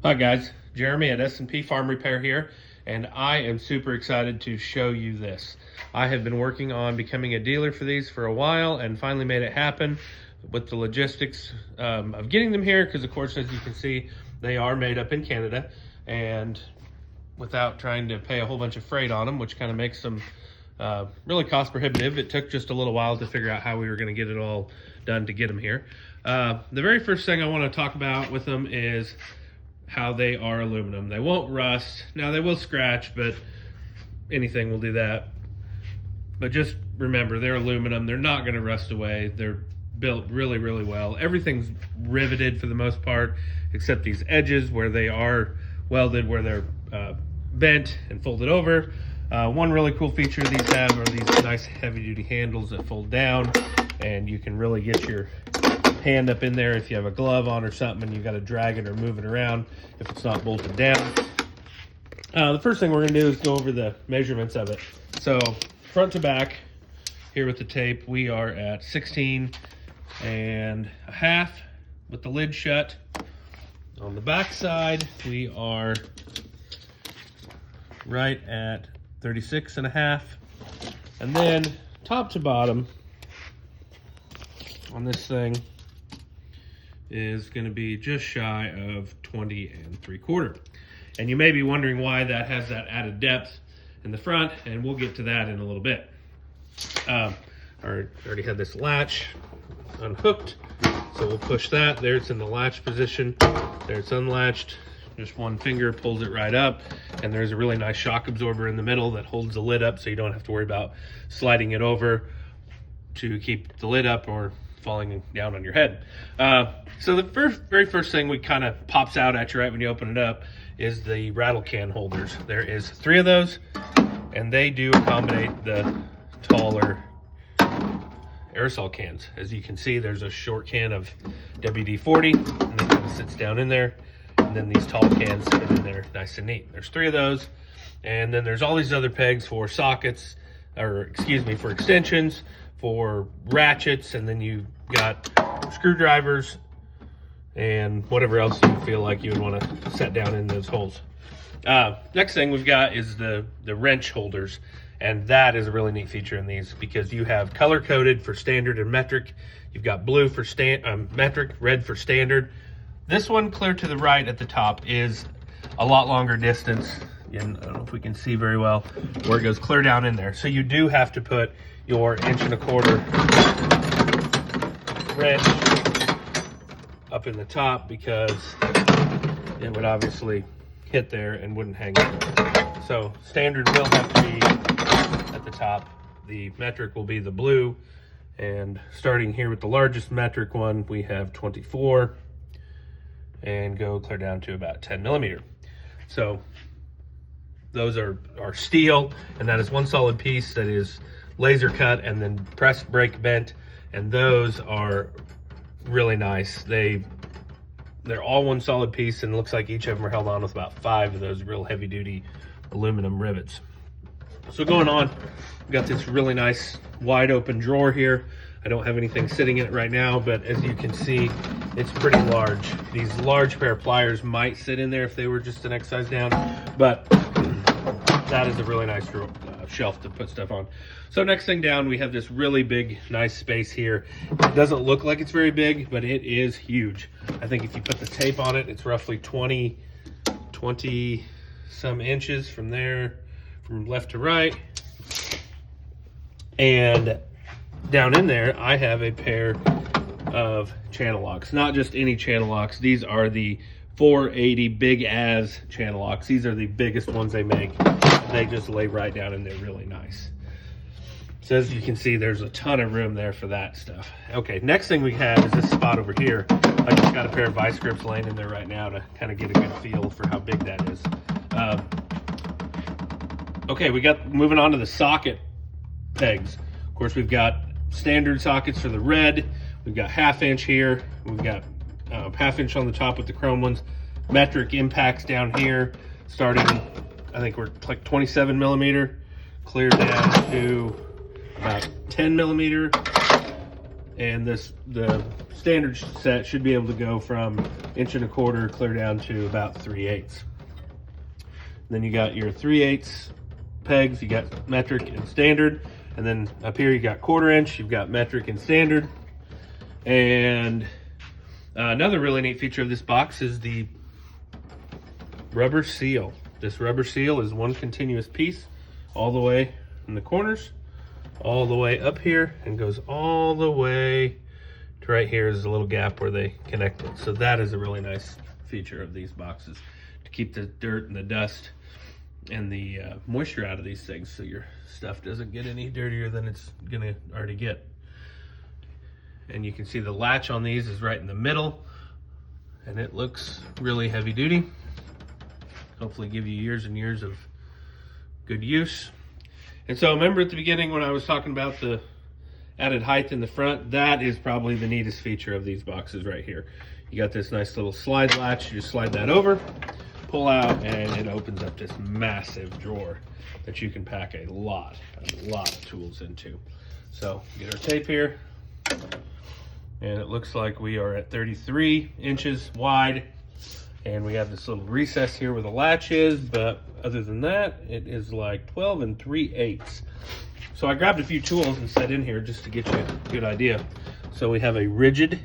Hi guys, Jeremy at S&P Farm Repair here, and I am super excited to show you this. I have been working on becoming a dealer for these for a while and finally made it happen with the logistics of getting them here, because of course, as you can see, they are made up in Canada, and without trying to pay a whole bunch of freight on them, which kind of makes them really cost prohibitive. It took just a little while to figure out how we were going to get it all done to get them here. The very first thing I want to talk about with them is how they are aluminum. They won't rust. Now they will scratch, but anything will do that. But just remember, they're aluminum. They're not going to rust away. They're built really, really well. Everything's riveted for the most part, except these edges where they are welded, where they're bent and folded over. One really cool feature these have are these nice heavy-duty handles that fold down, and you can really get your hand up in there if you have a glove on or something and you got to drag it or move it around if it's not bolted down. The first thing we're going to do is go over the measurements of it. So front to back here with the tape, we are at 16.5 with the lid shut. On the back side, we are right at 36.5, and then top to bottom on this thing is going to be just shy of 20.75. And you may be wondering why that has that added depth in the front, and we'll get to that in a little bit. I already had this latch unhooked, so we'll push that. There it's in the latch position. There it's unlatched. Just one finger pulls it right up, and there's a really nice shock absorber in the middle that holds the lid up, so you don't have to worry about sliding it over to keep the lid up or falling down on your head. So the very first thing we kind of pops out at you right when you open it up is the rattle can holders. There is 3 of those, and they do accommodate the taller aerosol cans. As you can see, there's a short can of WD-40, and it kind of sits down in there, and then these tall cans fit in there nice and neat. There's 3 of those, and then there's all these other pegs for sockets, or excuse me, for extensions, for ratchets, and then you got screwdrivers and whatever else you feel like you would want to set down in those holes. Next thing we've got is the wrench holders, and that is a really neat feature in these because you have color coded for standard and metric. You've got blue for metric, red for standard. This one clear to the right at the top is a lot longer distance, and I don't know if we can see very well where it goes clear down in there. So you do have to put your 1.25" wrench up in the top because it would obviously hit there and wouldn't hang out. So standard will have to be at the top. The metric will be the blue, and starting here with the largest metric one, we have 24 and go clear down to about 10mm. So those are steel, and that is one solid piece that is laser cut and then press brake bent, and those are really nice. They're all one solid piece, and it looks like each of them are held on with about 5 of those real heavy duty aluminum rivets. So going on, we've got this really nice wide open drawer here. I don't have anything sitting in it right now, but as you can see, it's pretty large. These large pair of pliers might sit in there if they were just the next size down, but that is a really nice drawer, shelf to put stuff on. So next thing down, we have this really big, nice space here. It doesn't look like it's very big, but it is huge. I think if you put the tape on it, it's roughly 20 some inches from there, from left to right. And down in there, I have a pair of channel locks. Not just any channel locks. These are the 480 big as channel locks. These are the biggest ones they make. They just lay right down and they're really nice. So as you can see, there's a ton of room there for that stuff. Okay, next thing we have is this spot over here. I just got a pair of vice grips laying in there right now to kind of get a good feel for how big that is. Okay, moving on to the socket pegs. Of course, we've got standard sockets for the red. We've got 1/2 inch here. We've got 1/2 inch on the top with the chrome ones. Metric impacts down here, starting, I think we're like 27mm, clear down to about 10mm. And the standard set should be able to go from 1 1/4 inch clear down to about 3/8. Then you got your 3/8 pegs, you got metric and standard, and then up here you got 1/4 inch, you've got metric and standard. And another really neat feature of this box is the rubber seal. This rubber seal is one continuous piece all the way in the corners, all the way up here, and goes all the way to right here is a little gap where they connect it. So that is a really nice feature of these boxes, to keep the dirt and the dust and the moisture out of these things, so your stuff doesn't get any dirtier than it's gonna already get. And you can see the latch on these is right in the middle, and it looks really heavy duty. Hopefully give you years and years of good use. And so remember at the beginning when I was talking about the added height in the front, that is probably the neatest feature of these boxes right here. You got this nice little slide latch, you just slide that over, pull out, and it opens up this massive drawer that you can pack a lot of tools into. So get our tape here, and it looks like we are at 33 inches wide, and we have this little recess here where the latch is, but other than that, it is like 12 3/8. So I grabbed a few tools and set in here just to get you a good idea. So we have a rigid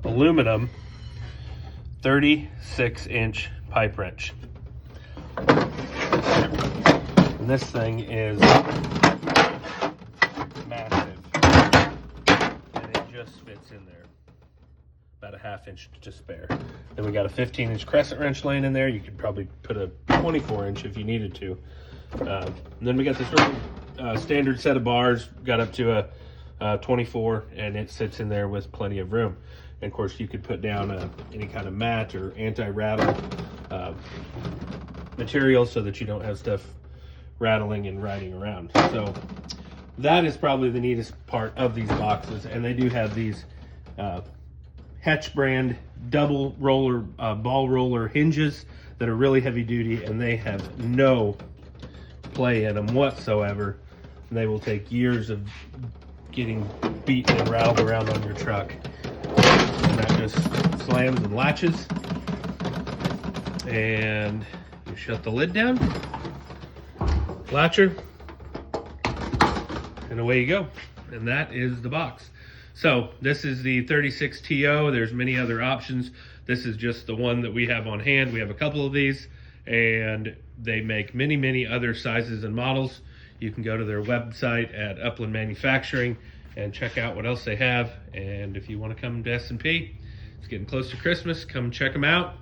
aluminum 36-inch pipe wrench. And this thing is massive, and it just fits in there. About a 1/2 inch to spare. Then we got a 15-inch crescent wrench laying in there. You could probably put a 24-inch if you needed to. And then we got this really standard set of bars, got up to a 24, and it sits in there with plenty of room. And of course you could put down any kind of mat or anti-rattle material so that you don't have stuff rattling and riding around. So that is probably the neatest part of these boxes. And they do have these Hetch brand double roller ball roller hinges that are really heavy duty, and they have no play in them whatsoever. And they will take years of getting beaten and rattled around on your truck. And that just slams and latches, and you shut the lid down, latcher, and away you go. And that is the box. So this is the 36 TO. There's many other options. This is just the one that we have on hand. We have a couple of these, and they make many other sizes and models. You can go to their website at Upland Manufacturing and check out what else they have. And if you want to come to S&P, it's getting close to Christmas, come check them out.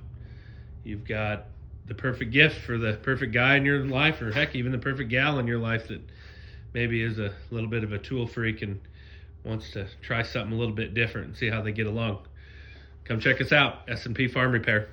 You've got the perfect gift for the perfect guy in your life, or heck, even the perfect gal in your life that maybe is a little bit of a tool freak and wants to try something a little bit different and see how they get along. Come check us out, S&P Farm Repair.